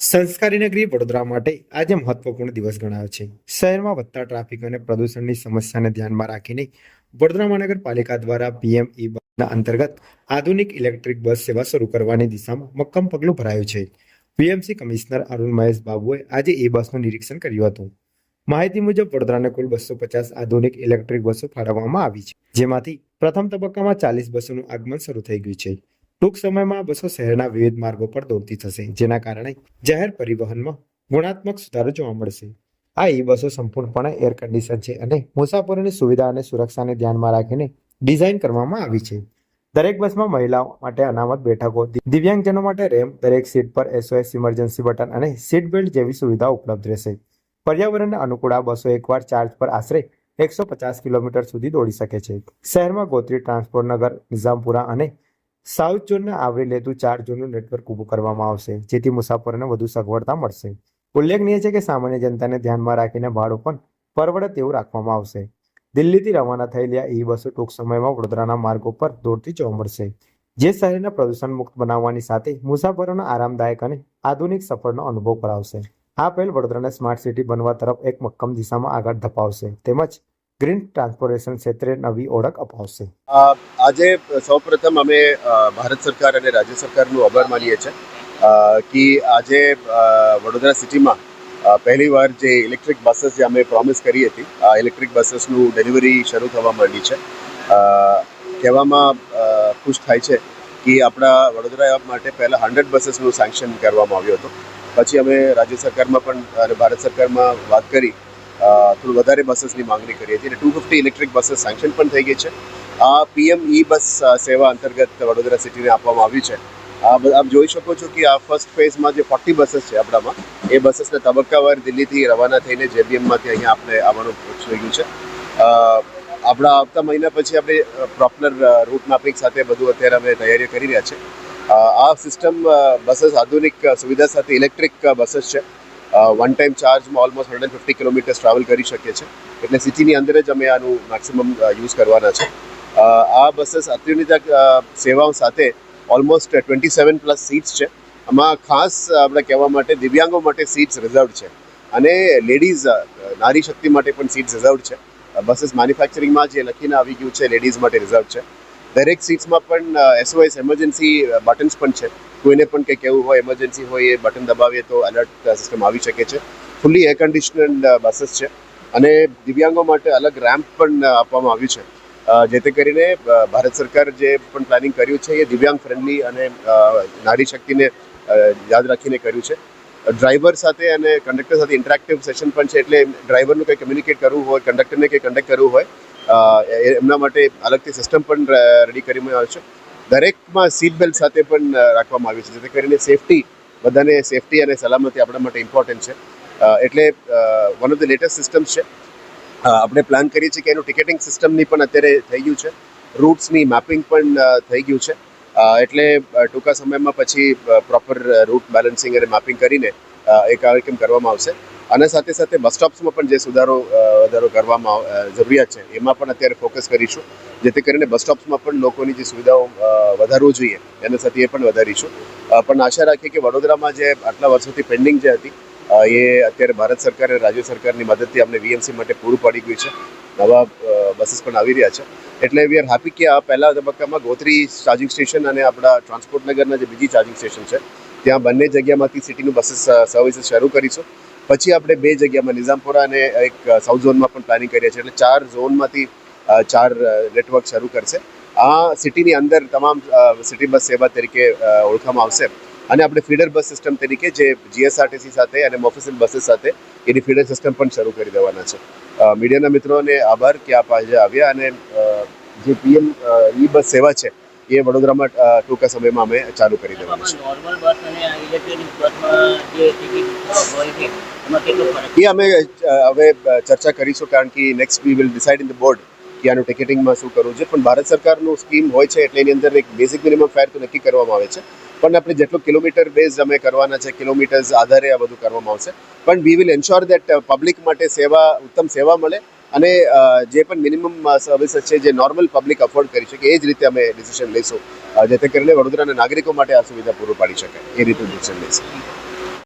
સંસ્કારી નગરી વડોદરા માટે આજે મહત્વપૂર્ણ દિવસ ગણાયો છે. શહેરમાં વધતા ટ્રાફિક અને પ્રદૂષણની સમસ્યાને ધ્યાનમાં રાખીને વડોદરા મહાનગરપાલિકા દ્વારા પીએમ ઈ બસના અંતર્ગત આધુનિક ઇલેક્ટ્રિક બસ સેવા શરૂ કરવાની દિશામાં મક્કમ પગલું ભરાયું છે. પીએમસી કમિશનર અરુણ મહેશ બાબુએ આજે ઈ બસનું નિરીક્ષણ કર્યું હતું. માહિતી મુજબ વડોદરાને કુલ 250 આધુનિક ઇલેક્ટ્રિક બસો ફાળવવામાં આવી છે, જેમાંથી પ્રથમ તબક્કામાં 40 બસોનું આગમન શરૂ થઈ ગયું છે. ટૂંક સમયમાં બસો શહેરના વિવિધ માર્ગો પર દોડતી થશે, જેના કારણે જાહેર પરિવહનમાં ગુણાત્મક સુધારો જોવા મળશે. આ ઈ બસો સંપૂર્ણપણે એર કન્ડિશન છે અને મુસાફરોની સુવિધા અને સુરક્ષાને ધ્યાનમાં રાખીને ડિઝાઇન કરવામાં આવી છે. દરેક બસમાં મહિલાઓ માટે અનામત બેઠકો, દિવ્યાંગજનો માટે રેમ્પ, દરેક સીટ પર SOS ઇમરજન્સી બટન અને સીટ બેલ્ટ જેવી સુવિધાઓ ઉપલબ્ધ રહેશે. પર્યાવરણને અનુકૂળ આ બસો એકવાર ચાર્જ પર આશરે 150 કિલોમીટર સુધી દોડી શકે છે. શહેરમાં ગોત્રી, ટ્રાન્સપોર્ટ નગર, નિઝામપુરા અને સાઉથ ઝોનને આવરી લેતું 4 ઝોનનું નેટવર્ક ઊભું કરવામાં આવશે, જેથી મુસાફરોને વધુ સગવડતા મળશે. ઉલ્લેખનીય છે કે સામાન્ય જનતાને ધ્યાનમાં રાખીને ભાડું પણ પરવડે તેવું રાખવામાં આવશે. દિલ્હીથી રવાના થયેલી આ ઈ બસો ટૂંક સમયમાં વડોદરાના માર્ગો પર દોડતી જોવા મળશે, જે શહેરને પ્રદૂષણ મુક્ત બનાવવાની સાથે મુસાફરોને આરામદાયક અને આધુનિક સફરનો અનુભવ કરાવશે. આ પહેલ વડોદરાને સ્માર્ટ સિટી બનવા તરફ એક મક્કમ દિશામાં આગળ ધપાવશે, તેમજ ગ્રીન ટ્રાન્સપોર્ટેશન ક્ષેત્રે નવી ઓળખ અપાવશે. આજે સૌપ્રથમ અમે ભારત સરકાર અને રાજ્ય સરકારનો આભાર માનીએ છીએ કે આજે વડોદરા સિટીમાં પહેલીવાર જે ઇલેક્ટ્રિક બસીસ જે અમે પ્રોમિસ કરી હતી, આ ઇલેક્ટ્રિક બસીસનું ડિલિવરી શરૂ થવા માંડી છે. કહેવામાં ખુશ થાય છે કે આપણા વડોદરા માટે પહેલાં 100 બસીસનું સેન્કશન કરવામાં આવ્યું હતું. પછી અમે રાજ્ય સરકારમાં પણ અને ભારત સરકારમાં વાત કરી, થોડું વધારે બસીસની માંગણી કરી હતી અને 250 ઇલેક્ટ્રિક બસીસ સેન્કશન પણ થઈ ગઈ છે. આ પીએમ ઈ બસ સેવા અંતર્ગત વડોદરા સિટીને આપવામાં આવી છે. આપ જોઈ શકો છો કે આ ફર્સ્ટ ફેઝમાં જે 40 બસીસ છે આપણામાં, એ બસીસને તબક્કાવાર દિલ્હીથી રવાના થઈને JBMમાંથી અહીંયા આપણે આવવાનું થઈ ગયું છે. આપણા આવતા મહિના પછી આપણે પ્રોપર રૂટ મેપિંગ સાથે બધું અત્યારે અમે તૈયારીઓ કરી રહ્યા છે. આ સિસ્ટમ બસીસ આધુનિક સુવિધા સાથે ઇલેક્ટ્રિક બસીસ છે. વન ટાઈમ ચાર્જમાં ઓલમોસ્ટ 150 કિલોમીટર ટ્રાવેલ કરી શકીએ છીએ, એટલે સિટીની અંદર જ અમે આનું મેક્સિમમ યુઝ કરવાના છે. આ બસીસ અત્યાધુનિક સેવાઓ સાથે ઓલમોસ્ટ 27+ સીટ્સ છે. આમાં ખાસ આપણે કહેવા માટે દિવ્યાંગો માટે સીટ્સ રિઝર્વડ છે અને લેડીઝ નારી શક્તિ માટે પણ સીટ્સ રિઝર્વડ છે. બસીસ મેન્યુફેક્ચરિંગમાં જે લખીને આવી ગયું છે લેડીઝ માટે રિઝર્વ છે. દરેક સીટ્સમાં પણ SOS ઇમરજન્સી બટન્સ પણ છે. કોઈને પણ કંઈ કહેવું હોય, ઇમરજન્સી હોય, એ બટન દબાવીએ તો એલર્ટ સિસ્ટમ આવી શકે છે. ફૂલ્લી એર કન્ડિશનડ બસીસ છે અને દિવ્યાંગો માટે અલગ રેમ્પ પણ આપવામાં આવ્યું છે, જેથી કરીને ભારત સરકાર જે પણ પ્લાનિંગ કર્યું છે એ દિવ્યાંગ ફ્રેન્ડલી અને નારી શક્તિને યાદ રાખીને કર્યું છે. ડ્રાઈવર સાથે અને કંડક્ટર સાથે ઇન્ટરેક્ટિવ સેશન પણ છે, એટલે ડ્રાઈવરનું કંઈ કમ્યુનિકેટ કરવું હોય, કંડક્ટરને કંઈ કન્ડક્ટ કરવું હોય, એમના માટે અલગથી સિસ્ટમ પણ રેડી કરવામાં આવે છે. દરેકમાં સીટ બેલ્ટ સાથે પણ રાખવામાં આવી છે, જેથી કરીને સેફટી, બધાને સેફટી અને સલામતી આપણા માટે ઇમ્પોર્ટન્ટ છે. એટલે one of the latest systems છે. આપણે પ્લાન કરીએ છીએ કે એનું ટિકિટિંગ સિસ્ટમની પણ અત્યારે થઈ ગયું છે, રૂટ્સની મેપિંગ પણ થઈ ગયું છે. એટલે ટૂંકા સમયમાં પછી પ્રોપર રૂટ બેલેન્સિંગ અને મેપિંગ કરીને એ કાર્યક્રમ કરવામાં આવશે. અને સાથે સાથે બસ સ્ટોપ્સમાં પણ જે વધારો કરવામાં જરૂરિયાત છે એમાં પણ અત્યારે ફોકસ કરીશું, જેથી કરીને બસ સ્ટોપ્સમાં પણ લોકોની જે સુવિધાઓ વધારવું જોઈએ એના સાથે એ પણ વધારીશું. પણ આશા રાખીએ કે વડોદરામાં જે આટલા વર્ષોથી પેન્ડિંગ જે હતી એ અત્યારે ભારત સરકાર અને રાજ્ય સરકારની મદદથી અમને VMC માટે પૂરું પડી ગયું છે. નવા બસીસ પણ આવી રહ્યા છે, એટલે વી આર હેપી કે આ પહેલા તબક્કામાં ગોત્રી ચાર્જિંગ સ્ટેશન અને આપણા ટ્રાન્સપોર્ટ નગરના જે બીજી ચાર્જિંગ સ્ટેશન છે ત્યાં બંને જગ્યામાંથી સિટીનું બસીસ સર્વિસીસ શરૂ કરીશું. પછી આપણે 2 જગ્યામાં નિઝામપુરા અને એક સાઉથ ઝોનમાં પણ પ્લાનિંગ કરીએ છીએ, એટલે 4 ઝોનમાંથી 4 નેટવર્ક શરૂ કરશે. આ સિટીની અંદર તમામ સિટી બસ સેવા તરીકે ઓળખવામાં આવશે અને આપણે ફીડર બસ સિસ્ટમ તરીકે જે GSRTC સાથે અને મોફિસિલ બસીસ સાથે એની ફીડર સિસ્ટમ પણ શરૂ કરી દેવાના છે. મીડિયાના મિત્રોને આભાર કે આપ આજે આવ્યા અને જે પીએમ ઈ બસ સેવા છે એ વડોદરામાં ટૂંકા સમયમાં અમે ચાલુ કરી દેવાનું છે. એ અમે હવે ચર્ચા કરીશું, કારણ કે next we will decide in the board કે આનું ટિકિટિંગમાં શું કરવું છે. પણ ભારત સરકારનું સ્કીમ હોય છે એટલે એની અંદર એક બેઝિક મિનિમમ ફેર તો નક્કી કરવામાં આવે છે, પણ આપણે જેટલું કિલોમીટર બેઝ અમે કરવાના છે, કિલોમીટર્સ આધારે આ બધું કરવામાં આવશે. પણ we will ensure that public માટે ઉત્તમ સેવા મળે અને જે પણ મિનિમમ સર્વિસીસ છે જે નોર્મલ પબ્લિક અફોર્ડ કરી શકે એ જ રીતે અમે ડિસિઝન લઈશું, જેથી કરીને વડોદરાના નાગરિકો માટે આ સુવિધા પૂરું પાડી શકાય એ રીતે ડિસિઝન લઈશું.